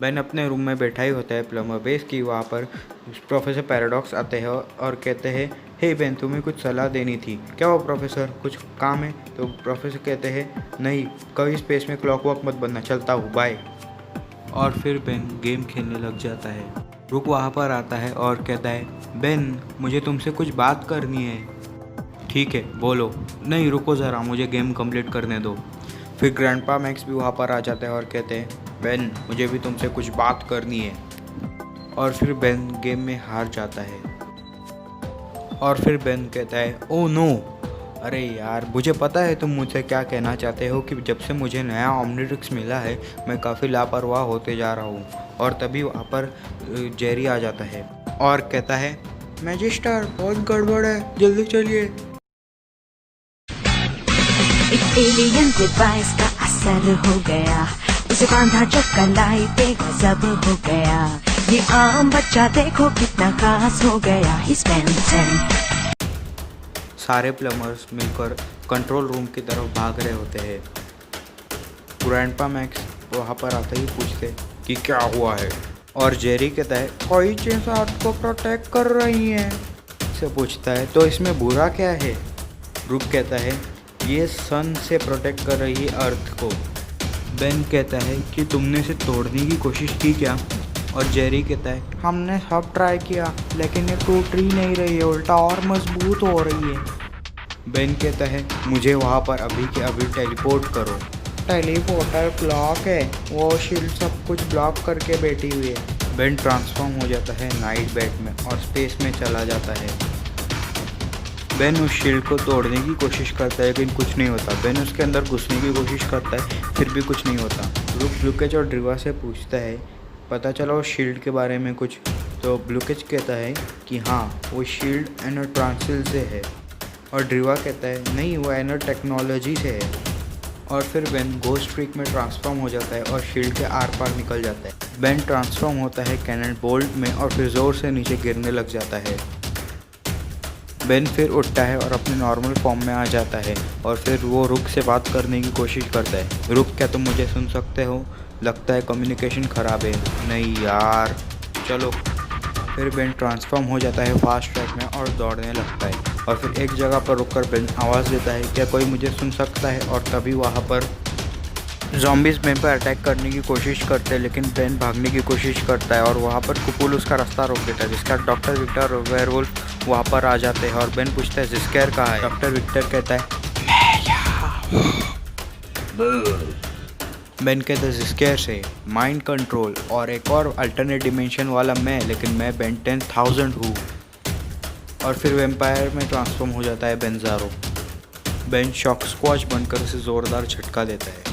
Ben अपने room में बैठा ही होता है प्लम्बर बेस की। वहाँ पर प्रोफेसर पैराडॉक्स आते हैं और कहते हैं, हे बेन, तुम्हें कुछ सलाह देनी थी। क्या हो प्रोफेसर, कुछ काम है? तो प्रोफेसर कहते हैं, नहीं, कभी स्पेस में क्लॉकवर्क मत बनना, चलता हूँ, बाय। और फिर बेन गेम खेलने लग जाता है। रुक वहाँ पर आता है और कहता है, बेन, मुझे तुमसे कुछ बात करनी है। ठीक है, बोलो। नहीं, रुको ज़रा, मुझे गेम कंप्लीट करने दो। फिर ग्रैंडपा मैक्स भी वहाँ पर आ जाते हैं और कहते हैं, बेन, मुझे भी तुमसे कुछ बात करनी है। और फिर बेन गेम में हार जाता है। और फिर बेन कहता है, ओ नो, अरे यार, मुझे पता है तुम मुझसे क्या कहना चाहते हो कि जब से मुझे नया ओमनिट्रिक्स मिला है मैं काफ़ी लापरवाह होते जा रहा हूँ। और तभी वहाँ पर जेरी आ जाता है और कहता है, मैजिस्टर, बहुत गड़बड़ है, जल्दी चलिए। एक एलियन डिवाइस का असर हो गया, उसे बांधा जो कलाई पे गजब हो गया। ये आम बच्चा देखो कितना खास हो गया। He's Ben 10। सारे प्लम्बर्स मिलकर कंट्रोल रूम की तरफ भाग रहे होते हैं। ग्रैंडपा मैक्स वहाँ पर आते ही पूछते कि क्या हुआ है। और जेरी कहता है, कोई चीज़ आपको प्रोटेक्ट कर रही है। से पूछता है, तो इसमें बुरा क्या है? ब्रूक कहता है, ये सन से प्रोटेक्ट कर रही है अर्थ को। बेन कहता है कि तुमने इसे तोड़ने की कोशिश की क्या? और जेरी कहता है, हमने सब ट्राई किया लेकिन ये टूट ही नहीं रही है, उल्टा और मजबूत हो रही है। बेन कहता है, मुझे वहाँ पर अभी के अभी टेलीपोर्ट करो। टेलीपोर्टर ब्लॉक है, वो शील्ड सब कुछ ब्लॉक करके बैठी हुई है। बेन ट्रांसफॉर्म हो जाता है नाइट बैट में और स्पेस में चला जाता है। बेन उस शील्ड को तोड़ने की कोशिश करता है लेकिन कुछ नहीं होता। बेन उसके अंदर घुसने की कोशिश करता है, फिर भी कुछ नहीं होता। ब्लूकेज और ड्रीवा से पूछता है, पता चला उस शील्ड के बारे में कुछ? तो ब्लूकेज कहता है कि हाँ, वो शील्ड एनर ट्रांसिल से है। और ड्रीवा कहता है, नहीं, वो एनर टेक्नोलॉजी से है। और फिर बेन गोस्ट फ्रीक में ट्रांसफॉर्म हो जाता है और शील्ड के आर पार निकल जाता है। बेन ट्रांसफॉर्म होता है कैनन बोल्ट में और फिर ज़ोर से नीचे गिरने लग जाता है। बेन फिर उठता है और अपने नॉर्मल फॉर्म में आ जाता है और फिर वो रुक से बात करने की कोशिश करता है। रुक, क्या तुम मुझे सुन सकते हो? लगता है कम्युनिकेशन ख़राब है। नहीं यार, चलो। फिर बेन ट्रांसफॉर्म हो जाता है फास्ट ट्रैक में और दौड़ने लगता है। और फिर एक जगह पर रुककर बेन आवाज़ देता है, क्या कोई मुझे सुन सकता है? और तभी वहाँ पर ज़ॉम्बीज़ बेन पर अटैक करने की कोशिश करते हैं लेकिन बेन भागने की कोशिश करता है और वहाँ पर कुपुल उसका रास्ता रोक देता है, जिसका डॉक्टर विक्टर वेयरवुल्फ वहाँ पर आ जाते हैं। और बेन पूछता है, जिस्केयर कहाँ है? डॉक्टर विक्टर कहता है, मैं यहाँ हूँ। बेन कहता है, जिस्केयर से माइंड कंट्रोल और एक और अल्टरनेट डिमेंशन वाला मैं, लेकिन मैं बेन 10,000 हूँ। और फिर वेम्पायर में ट्रांसफॉर्म हो जाता है बेनजारो। बेन शॉक स्क्वॉच बनकर उसे ज़ोरदार झटका देता है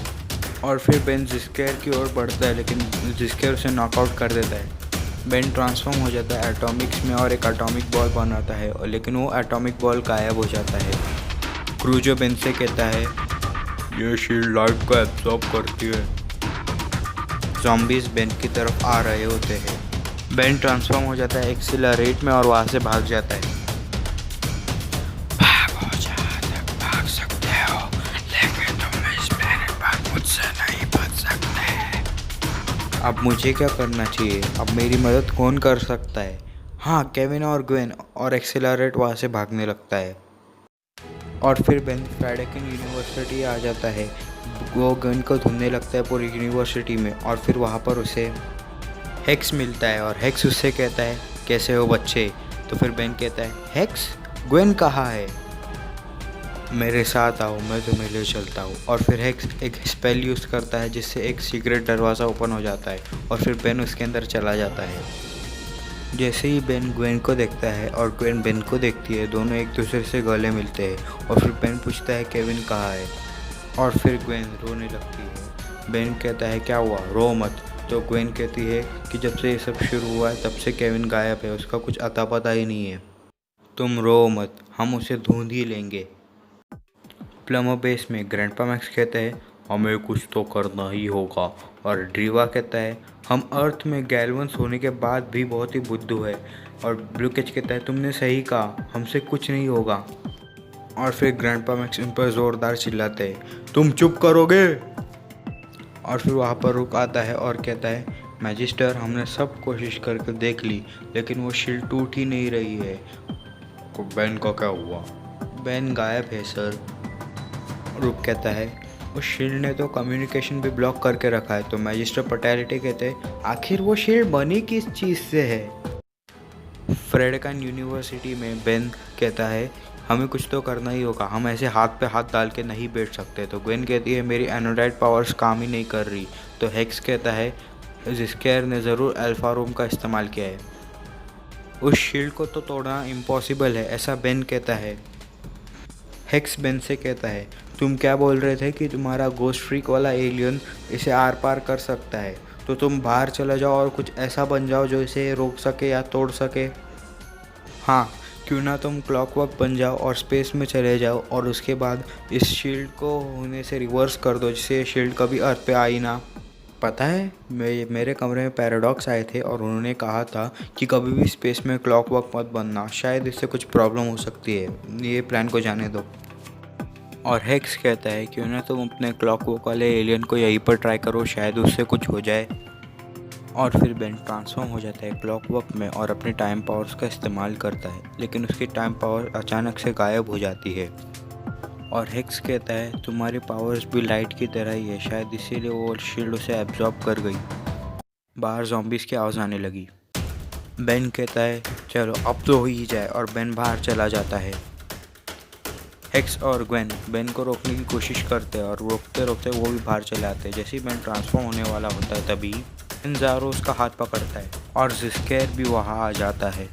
और फिर बेन जिस्केयर की ओर बढ़ता है लेकिन जिस्केयर उसे नॉकआउट कर देता है। बेन ट्रांसफॉर्म हो जाता है एटॉमिक्स में और एक एटॉमिक बॉल बनाता है, और लेकिन वो एटॉमिक बॉल गायब हो जाता है। क्रूजो बेन से कहता है, ये शील्ड लाइट को एब्जॉर्ब करती है। ज़ॉम्बीज़ बेन की तरफ आ रहे होते हैं। बेन ट्रांसफॉर्म हो जाता है एक्सीलरेट में और वहाँ से भाग जाता है। भागो जहाँ तक भाग सकते हो, लेकिन तुम इस प्लेनेट पर मुझसे नहीं बच सकते। अब मुझे क्या करना चाहिए? अब मेरी मदद कौन कर सकता है? हाँ, केविन और ग्वेन। और एक्सीलरेट वहाँ से भागने लगता है। और फिर बेन फ्राइडेकिन यूनिवर्सिटी आ जाता है। वो गन को ढूंढने लगता है पूरी यूनिवर्सिटी में और फिर वहाँ पर उसे हेक्स मिलता है और हेक्स उससे कहता है, कैसे हो बच्चे? तो फिर बेन कहता है, हेक्स, ग्वेन कहाँ है? मेरे साथ आओ, मैं तुम्हें ले चलता हूँ। और फिर हेक्स एक स्पेल यूज़ करता है जिससे एक सीक्रेट दरवाज़ा ओपन हो जाता है और फिर बेन उसके अंदर चला जाता है। जैसे ही बेन ग्वेन को देखता है और ग्वेन बेन को देखती है, दोनों एक दूसरे से गले मिलते हैं। और फिर बेन पूछता है, केविन कहाँ है? और फिर ग्वेन रोने लगती है। बेन कहता है, क्या हुआ, रो मत। तो ग्वेन कहती है कि जब से ये सब शुरू हुआ है तब से केविन गायब है, उसका कुछ अता पता ही नहीं है। तुम रो मत, हम उसे ढूंढ ही लेंगे। प्लम्बर बेस में ग्रैंडपा मैक्स कहते हैं, हमें कुछ तो करना ही होगा। और ड्रीवा कहता है, हम अर्थ में गैल्वंस होने के बाद भी बहुत ही बुद्धू है। और ब्लूकेज कहता है, तुमने सही कहा, हमसे कुछ नहीं होगा। और फिर ग्रैंडपा मैक्स इन पर ज़ोरदार चिल्लाते हैं, तुम चुप करोगे? और फिर वहाँ पर रुक आता है और कहता है, मैजिस्टर, हमने सब कोशिश करके देख ली लेकिन वो शील्ड टूट ही नहीं रही है। बेन को क्या हुआ? बेन गायब है सर। रूप कहता है उस शील्ड ने तो कम्युनिकेशन भी ब्लॉक करके रखा है। तो मैजिस्टर पटैलिटी कहते हैं आखिर वो शील्ड बनी किस चीज़ से है? फ्रेडकन यूनिवर्सिटी में बेन कहता है हमें कुछ तो करना ही होगा, हम ऐसे हाथ पे हाथ डाल के नहीं बैठ सकते। तो ग्वेन कहती है मेरी एनोडाइट पावर्स काम ही नहीं कर रही। तो हेक्स कहता है जिस्केयर ने ज़रूर अल्फा रूम का इस्तेमाल किया है। उस शील्ड को तो तोड़ना इम्पॉसिबल है, ऐसा बेन कहता है। हेक्स बेन से कहता है तुम क्या बोल रहे थे कि तुम्हारा गोस्ट फ्रीक वाला एलियन इसे आर पार कर सकता है, तो तुम बाहर चले जाओ और कुछ ऐसा बन जाओ जो इसे रोक सके या तोड़ सके। हाँ, क्यों ना तुम क्लॉकवर्क बन जाओ और स्पेस में चले जाओ और उसके बाद इस शील्ड को होने से रिवर्स कर दो जिससे ये शील्ड कभी अर्थ पे आई ना। पता है मेरे कमरे में पैराडॉक्स आए थे और उन्होंने कहा था कि कभी भी स्पेस में क्लॉकवर्क मत बनना, शायद इससे कुछ प्रॉब्लम हो सकती है, ये प्लान को जाने दो। और हेक्स कहता है क्यों ना तुम अपने क्लॉकवर्क वाले एलियन को यहीं पर ट्राई करो, शायद उससे कुछ हो जाए। और फिर बेन ट्रांसफॉर्म हो जाता है क्लॉकवर्क में और अपने टाइम पावर्स का इस्तेमाल करता है, लेकिन उसकी टाइम पावर अचानक से गायब हो जाती है। और हेक्स कहता है तुम्हारी पावर्स भी लाइट की तरह ही है, शायद इसीलिए वो शील्ड उसे एब्जॉर्ब कर गई। बाहर ज़ॉम्बीज़ की आवाज़ आने लगी। बेन कहता है चलो अब तो हो ही जाए और बेन बाहर चला जाता है। हेक्स और ग्वेन बेन को रोकने की कोशिश करते हैं और रोकते रोकते वो भी बाहर चले आते हैं। जैसे ही बेन ट्रांसफॉर्म होने वाला होता है तभी ज़ारो उसका हाथ पकड़ता है और जिस्केयर भी वहाँ आ जाता है।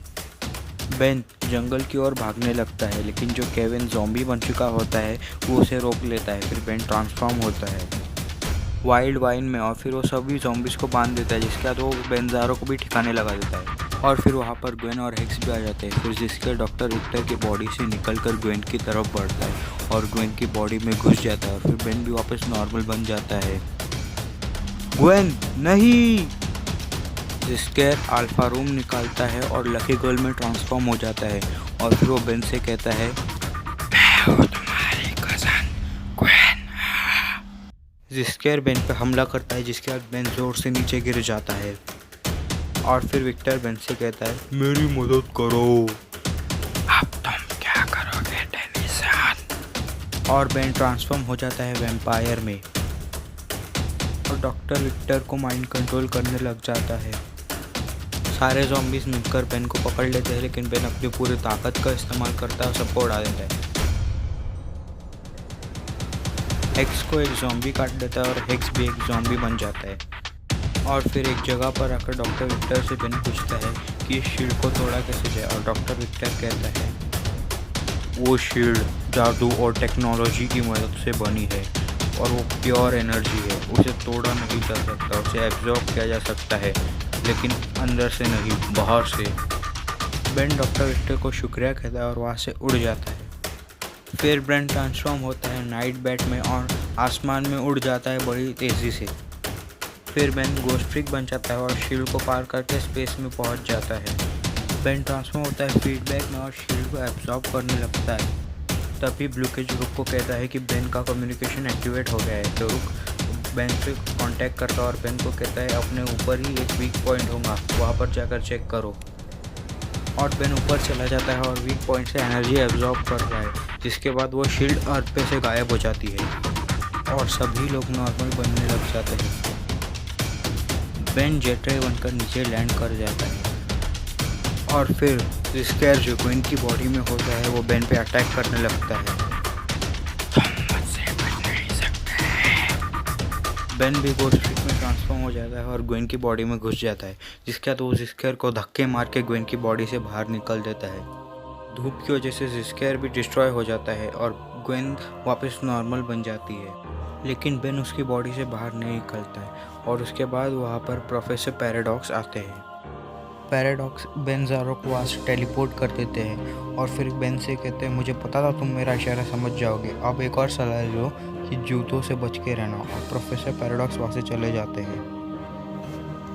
बेन जंगल की ओर भागने लगता है लेकिन जो केविन ज़ॉम्बी बन चुका होता है वो उसे रोक लेता है। फिर बेन ट्रांसफॉर्म होता है वाइल्ड वाइन में और फिर वो सभी ज़ॉम्बीज़ को बांध देता है, जिसके बाद वो बेन ज़ारो को भी ठिकाने लगा देता है। और फिर वहाँ पर ग्वेन और हेक्स भी आ जाते हैं। फिर जिसके डॉक्टर विक्टर की बॉडी से निकलकर ग्वेन की तरफ बढ़ता है और ग्वेन की बॉडी में घुस जाता है और फिर बेन भी वापस नॉर्मल बन जाता है। ग्वेन नहीं! जिस्केयर अल्फा रूम निकालता है और लकी गर्ल में ट्रांसफॉर्म हो जाता है और फिर वो बेन से कहता है मैं हूँ तुम्हारी कज़न ग्वेन। जिस्केयर बेन पे हमला करता है जिसके बाद बेन जोर से नीचे गिर जाता है और फिर विक्टर बेन से कहता है मेरी मदद करो। अब तुम क्या करोगे टेनिसन? और बेन ट्रांसफॉर्म हो जाता है वैम्पायर में और डॉक्टर विक्टर को माइंड कंट्रोल करने लग जाता है। सारे ज़ॉम्बीज़ मिलकर बेन को पकड़ लेते हैं लेकिन बेन अपनी पूरी ताकत का इस्तेमाल करता है और सबको उड़ा देता है। हेक्स को एक ज़ॉम्बी काट देता है और हेक्स भी एक ज़ॉम्बी बन जाता है। और फिर एक जगह पर आकर डॉक्टर विक्टर से बेन पूछता है कि इस शील्ड को तोड़ा कैसे जाए और डॉक्टर विक्टर कहता है वो शील्ड जादू और टेक्नोलॉजी की मदद से बनी है और वो प्योर एनर्जी है, उसे तोड़ा नहीं जा सकता, उसे एब्जॉर्ब किया जा सकता है लेकिन अंदर से नहीं, बाहर से। बेन डॉक्टर विक्टर को शुक्रिया कहता है और वहाँ से उड़ जाता है। फिर बेन ट्रांसफॉर्म होता है नाइट बैट में और आसमान में उड़ जाता है बड़ी तेज़ी से। फिर बेन गोस्ट फ्रीक बन जाता है और शील्ड को पार करके स्पेस में पहुंच जाता है। बेन ट्रांसफॉर्म होता है फीडबैक में और शील्ड को एब्जॉर्ब करने लगता है। तभी ब्लू केज रुक को कहता है कि बेन का कम्युनिकेशन एक्टिवेट हो गया है। तो रुक बेन से कांटेक्ट करता है और बेन को कहता है अपने ऊपर ही एक वीक पॉइंट होगा, वहाँ पर जाकर चेक करो। और बेन ऊपर चला जाता है और वीक पॉइंट से एनर्जी एब्जॉर्ब कर रहा है, जिसके बाद वो शील्ड अर्थ पे से गायब हो जाती है और सभी लोग नॉर्मल बनने लग जाते हैं। बेन जेटरे बनकर नीचे लैंड कर जाता है और फिर जिस्केयर जो ग्वेन की बॉडी में होता है वो बेन पे अटैक करने लगता है। तुम मुझसे बच नहीं सकते। बेन भी गोस्ट फ्रीक में ट्रांसफॉर्म हो जाता है और ग्वेन की बॉडी में घुस जाता है, जिसके बाद वो जिस्केयर को धक्के मार के ग्वेन की बॉडी से बाहर निकल देता है। धूप की वजह से जिस्केयर भी डिस्ट्रॉय हो जाता है और ग्वेन वापस नॉर्मल बन जाती है, लेकिन बेन उसकी बॉडी से बाहर नहीं निकलता है। और उसके बाद वहाँ पर प्रोफेसर पैराडॉक्स आते हैं। पैराडॉक्स बेन ज़ारो को वहाँ से टेलीपोर्ट कर देते हैं और फिर बेन से कहते हैं मुझे पता था तुम मेरा इशारा समझ जाओगे, अब एक और सलाह लो कि जूतों से बच के रहना। और प्रोफेसर पैराडॉक्स वहाँ से चले जाते हैं।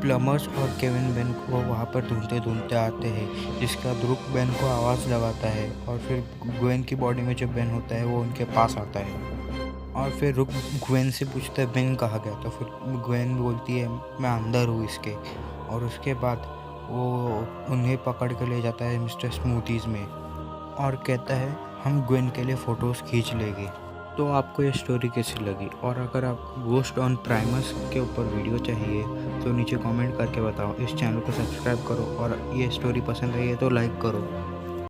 प्लमर्स और केविन बेन को वहाँ पर ढूंढते ढूंढते आते हैं, जिसके बाद रुक बेन को आवाज़ लगाता है और फिर ग्वेन की बॉडी में जब बेन होता है वो उनके पास आता है। और फिर रुक ग्वेन से पूछता है बेन कहाँ गया, तो फिर ग्वेन बोलती है मैं अंदर हूँ इसके। और उसके बाद वो उन्हें पकड़ के ले जाता है मिस्टर स्मूथीज़ में और कहता है हम ग्वेन के लिए फ़ोटोज़ खींच लेंगे। तो आपको ये स्टोरी कैसी लगी, और अगर आपको गोस्ट ऑन प्राइमस के ऊपर वीडियो चाहिए तो नीचे कमेंट करके बताओ। इस चैनल को सब्सक्राइब करो और ये स्टोरी पसंद आई है तो लाइक करो।